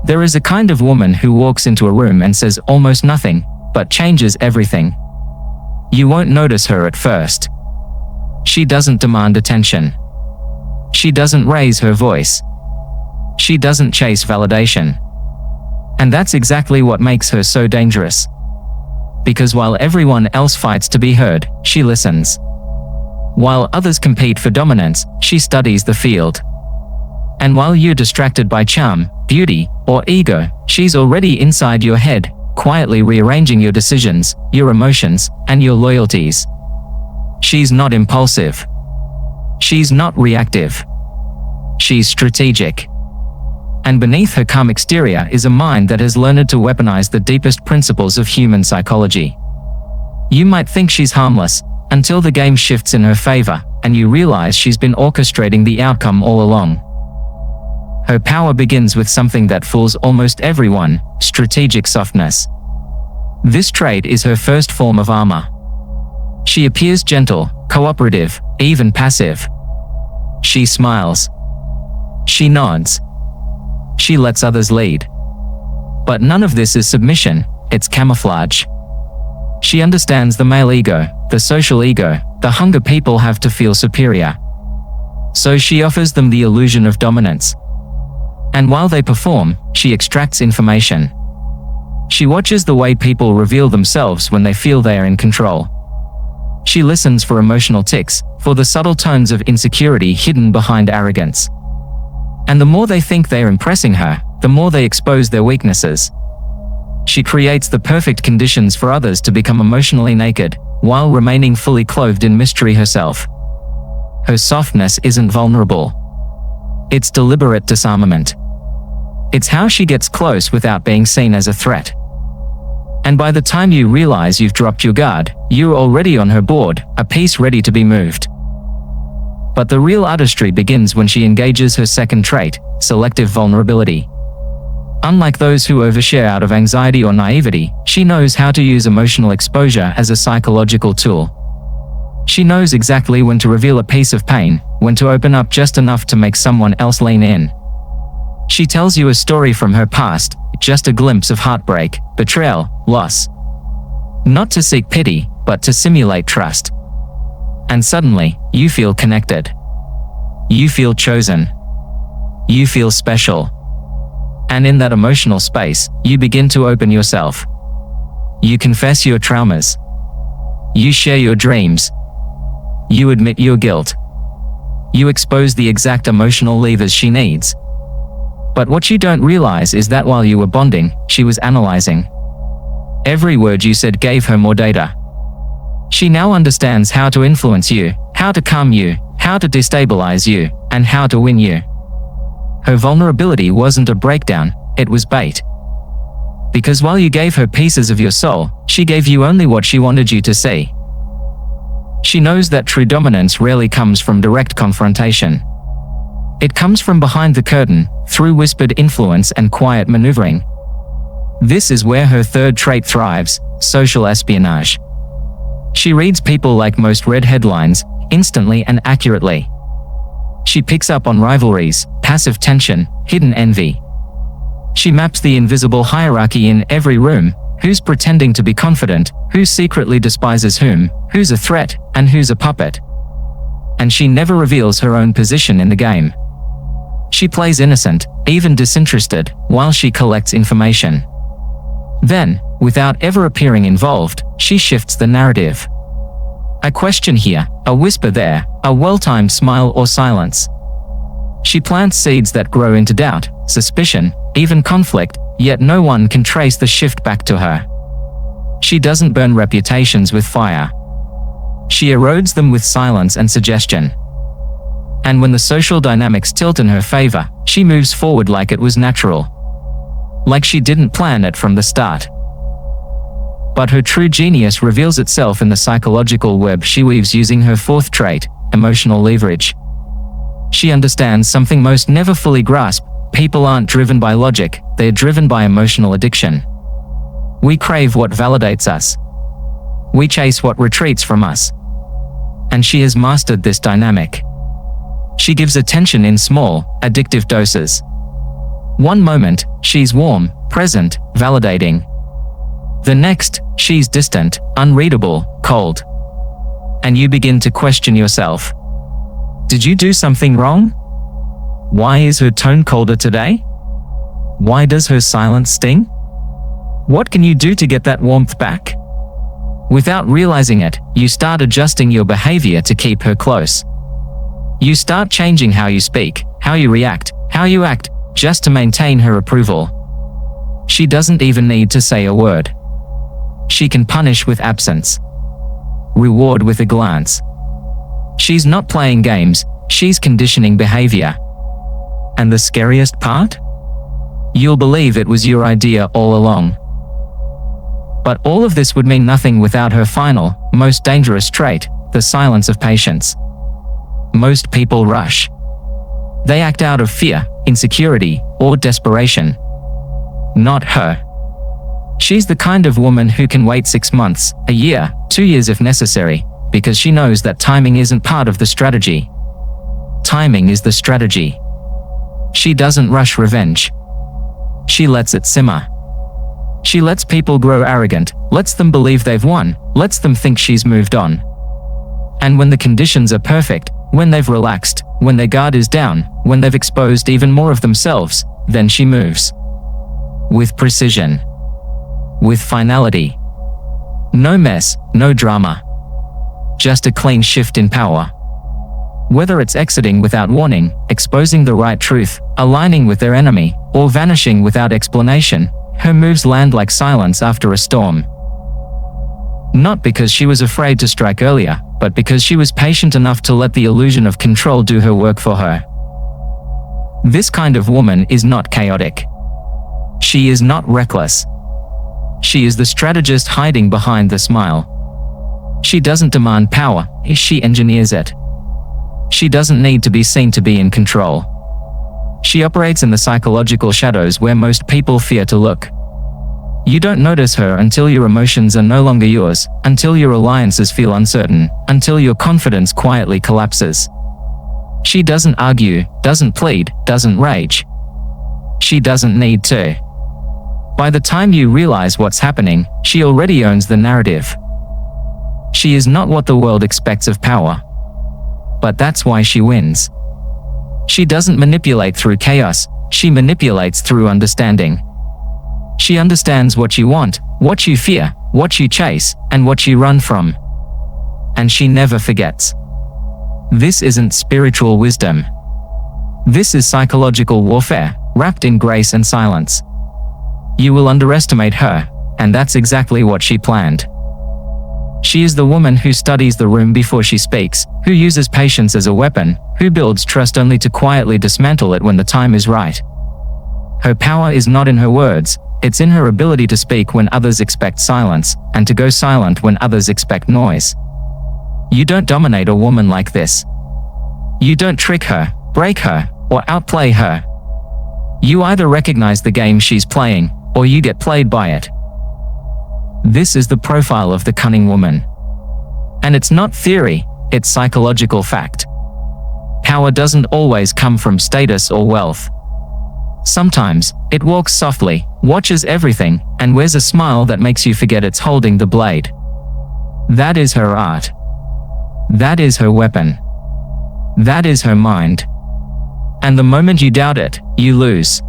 There is a kind of woman who walks into a room and says almost nothing, but changes everything. You won't notice her at first. She doesn't demand attention. She doesn't raise her voice. She doesn't chase validation. And that's exactly what makes her so dangerous. Because while everyone else fights to be heard, she listens. While others compete for dominance, she studies the field. And while you're distracted by charm, beauty, or ego, she's already inside your head, quietly rearranging your decisions, your emotions, and your loyalties. She's not impulsive. She's not reactive. She's strategic. And beneath her calm exterior is a mind that has learned to weaponize the deepest principles of human psychology. You might think she's harmless, until the game shifts in her favor, and you realize she's been orchestrating the outcome all along. Her power begins with something that fools almost everyone: strategic softness. This trait is her first form of armor. She appears gentle, cooperative, even passive. She smiles. She nods. She lets others lead. But none of this is submission, it's camouflage. She understands the male ego, the social ego, the hunger people have to feel superior. So she offers them the illusion of dominance. And while they perform, she extracts information. She watches the way people reveal themselves when they feel they are in control. She listens for emotional tics, for the subtle tones of insecurity hidden behind arrogance. And the more they think they are impressing her, the more they expose their weaknesses. She creates the perfect conditions for others to become emotionally naked, while remaining fully clothed in mystery herself. Her softness isn't vulnerable. It's deliberate disarmament. It's how she gets close without being seen as a threat. And by the time you realize you've dropped your guard, you're already on her board, a piece ready to be moved. But the real artistry begins when she engages her second trait, selective vulnerability. Unlike those who overshare out of anxiety or naivety, she knows how to use emotional exposure as a psychological tool. She knows exactly when to reveal a piece of pain, when to open up just enough to make someone else lean in. She tells you a story from her past, just a glimpse of heartbreak, betrayal, loss. Not to seek pity, but to simulate trust. And suddenly, you feel connected. You feel chosen. You feel special. And in that emotional space, you begin to open yourself. You confess your traumas. You share your dreams. You admit your guilt. You expose the exact emotional levers she needs. But what you don't realize is that while you were bonding, she was analyzing. Every word you said gave her more data. She now understands how to influence you, how to calm you, how to destabilize you, and how to win you. Her vulnerability wasn't a breakdown, it was bait. Because while you gave her pieces of your soul, she gave you only what she wanted you to see. She knows that true dominance rarely comes from direct confrontation. It comes from behind the curtain, through whispered influence and quiet maneuvering. This is where her third trait thrives, social espionage. She reads people like most read headlines, instantly and accurately. She picks up on rivalries, passive tension, hidden envy. She maps the invisible hierarchy in every room: who's pretending to be confident, who secretly despises whom, who's a threat, and who's a puppet. And she never reveals her own position in the game. She plays innocent, even disinterested, while she collects information. Then, without ever appearing involved, she shifts the narrative. A question here, a whisper there, a well-timed smile or silence. She plants seeds that grow into doubt, suspicion, even conflict, yet no one can trace the shift back to her. She doesn't burn reputations with fire. She erodes them with silence and suggestion. And when the social dynamics tilt in her favor, she moves forward like it was natural. Like she didn't plan it from the start. But her true genius reveals itself in the psychological web she weaves using her fourth trait, emotional leverage. She understands something most never fully grasp: people aren't driven by logic, they're driven by emotional addiction. We crave what validates us. We chase what retreats from us. And she has mastered this dynamic. She gives attention in small, addictive doses. One moment, she's warm, present, validating. The next, she's distant, unreadable, cold. And you begin to question yourself. Did you do something wrong? Why is her tone colder today? Why does her silence sting? What can you do to get that warmth back? Without realizing it, you start adjusting your behavior to keep her close. You start changing how you speak, how you react, how you act, just to maintain her approval. She doesn't even need to say a word. She can punish with absence, reward with a glance. She's not playing games, she's conditioning behavior. And the scariest part? You'll believe it was your idea all along. But all of this would mean nothing without her final, most dangerous trait, the silence of patience. Most people rush. They act out of fear, insecurity, or desperation. Not her. She's the kind of woman who can wait 6 months, a year, 2 years if necessary, because she knows that timing isn't part of the strategy. Timing is the strategy. She doesn't rush revenge. She lets it simmer. She lets people grow arrogant, lets them believe they've won, lets them think she's moved on. And when the conditions are perfect, when they've relaxed, when their guard is down, when they've exposed even more of themselves, then she moves. With precision. With finality. No mess, no drama. Just a clean shift in power. Whether it's exiting without warning, exposing the right truth, aligning with their enemy, or vanishing without explanation, her moves land like silence after a storm. Not because she was afraid to strike earlier, but because she was patient enough to let the illusion of control do her work for her. This kind of woman is not chaotic. She is not reckless. She is the strategist hiding behind the smile. She doesn't demand power, she engineers it. She doesn't need to be seen to be in control. She operates in the psychological shadows where most people fear to look. You don't notice her until your emotions are no longer yours, until your alliances feel uncertain, until your confidence quietly collapses. She doesn't argue, doesn't plead, doesn't rage. She doesn't need to. By the time you realize what's happening, she already owns the narrative. She is not what the world expects of power. But that's why she wins. She doesn't manipulate through chaos, she manipulates through understanding. She understands what you want, what you fear, what you chase, and what you run from. And she never forgets. This isn't spiritual wisdom. This is psychological warfare, wrapped in grace and silence. You will underestimate her, and that's exactly what she planned. She is the woman who studies the room before she speaks, who uses patience as a weapon, who builds trust only to quietly dismantle it when the time is right. Her power is not in her words, it's in her ability to speak when others expect silence, and to go silent when others expect noise. You don't dominate a woman like this. You don't trick her, break her, or outplay her. You either recognize the game she's playing, or you get played by it. This is the profile of the cunning woman. And it's not theory, it's psychological fact. Power doesn't always come from status or wealth. Sometimes, it walks softly, watches everything, and wears a smile that makes you forget it's holding the blade. That is her art. That is her weapon. That is her mind. And the moment you doubt it, you lose.